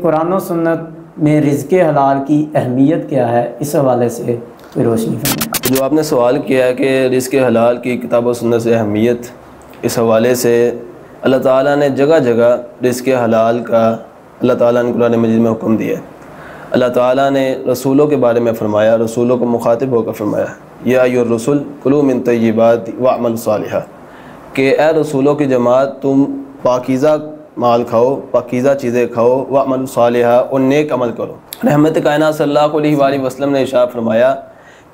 قرآن و سنت میں رزق حلال کی اہمیت کیا ہے، اس حوالے سے کوئی روشنی فرمائیں۔ جو آپ نے سوال کیا ہے کہ رزق حلال کی کتاب و سنت سے اہمیت، اس حوالے سے اللہ تعالیٰ نے جگہ جگہ رزق حلال کا اللہ تعالیٰ نے قرآن مجید میں حکم دیا ہے۔ اللہ تعالیٰ نے رسولوں کے بارے میں فرمایا، رسولوں کو مخاطب ہو کر فرمایا یا ایھا الرسل کلوا من طیبات واعملوا صالحا، کہ اے رسولوں کی جماعت تم پاکیزہ مال کھاؤ، پاکیزہ چیزیں کھاؤ، واعملوا صالحا، اور نیک عمل کرو۔ رحمت کائنات صلی اللہ علیہ وآلہ وسلم نے ارشاد فرمایا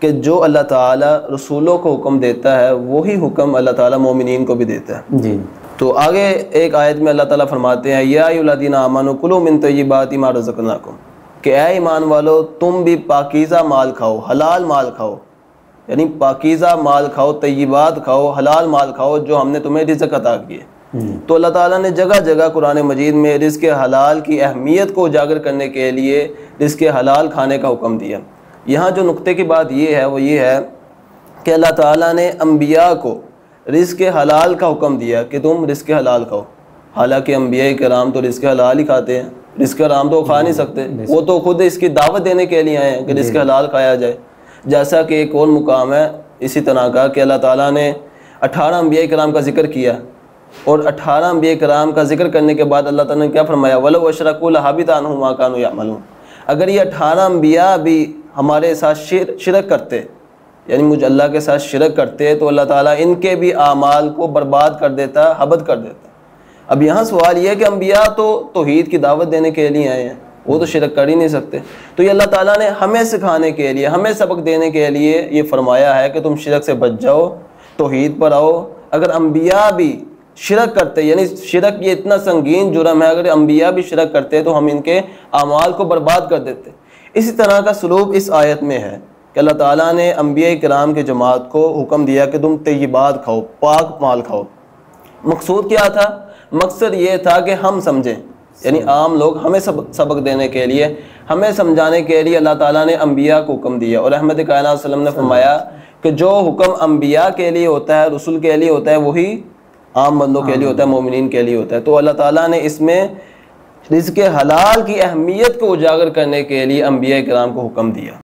کہ جو اللہ تعالیٰ رسولوں کو حکم دیتا ہے وہی حکم اللہ تعالیٰ مومنین کو بھی دیتا ہے۔ جی، تو آگے ایک آیت میں اللہ تعالیٰ فرماتے ہیں یا ایھا الذین آمنوا کلوا من طیبات ما رزقناکم، کہ اے ایمان والو تم بھی پاکیزہ مال کھاؤ، حلال مال کھاؤ، یعنی پاکیزہ مال کھاؤ، طیبات کھاؤ، حلال مال کھاؤ جو ہم نے تمہیں رزق عطا کیے۔ تو اللہ تعالیٰ نے جگہ جگہ قرآن مجید میں رزق حلال کی اہمیت کو اجاگر کرنے کے لیے رزق حلال کھانے کا حکم دیا۔ یہاں جو نقطے کی بات یہ ہے وہ یہ ہے کہ اللہ تعالیٰ نے انبیاء کو رزق حلال کا حکم دیا کہ تم رزق حلال کھاؤ، حالانکہ انبیاء کرام تو رزق حلال ہی کھاتے ہیں، رزق حرام تو کھا نہیں سکتے، وہ تو خود اس کی دعوت دینے کے لیے آئے ہیں کہ رزق حلال کھایا جائے۔ جیسا کہ ایک اور مقام ہے اسی طرح کا کہ اللہ تعالیٰ نے 18 انبیاء کرام کا ذکر کیا، اور 18 انبیاء کرام کا ذکر کرنے کے بعد اللہ تعالیٰ نے کیا فرمایا وَلَوْ أَشْرَكُوا لَحَبِطَ عَنْهُمْ مَا كَانُوا يَعْمَلُونَ، اگر یہ 18 انبیاء بھی ہمارے ساتھ شرک کرتے، یعنی مجھ اللہ کے ساتھ شرک کرتے، تو اللہ تعالیٰ ان کے بھی اعمال کو برباد کر دیتا، حبط کر دیتا۔ اب یہاں سوال یہ ہے کہ انبیاء تو توحید کی دعوت دینے کے لیے آئے ہیں، وہ تو شرک کر ہی نہیں سکتے، تو یہ اللہ تعالیٰ نے ہمیں سکھانے کے لیے، ہمیں سبق دینے کے لیے یہ فرمایا ہے کہ تم شرک سے بچ جاؤ، توحید پر آؤ۔ اگر انبیاء بھی شرک کرتے، یعنی شرک یہ اتنا سنگین جرم ہے، اگر انبیاء بھی شرک کرتے تو ہم ان کے اعمال کو برباد کر دیتے۔ اسی طرح کا سلوک اس آیت میں ہے کہ اللہ تعالیٰ نے انبیاء کرام کی جماعت کو حکم دیا کہ تم طیبات کھاؤ، پاک مال کھاؤ۔ مقصود کیا تھا؟ مقصد یہ تھا کہ ہم سمجھیں، یعنی عام لوگ، ہمیں سبق دینے کے لیے، ہمیں سمجھانے کے لیے اللہ تعالیٰ نے انبیاء کو حکم دیا، اور رحمت کائنات صلی اللہ علیہ وسلم نے فرمایا کہ جو حکم انبیاء کے لیے ہوتا ہے، رسول کے لیے ہوتا ہے، وہی عام بندوں کے لیے ہوتا ہے، مومنین کے لیے ہوتا ہے۔ تو اللہ تعالیٰ نے اس میں رزق حلال کی اہمیت کو اجاگر کرنے کے لیے انبیاء کرام کو حکم دیا۔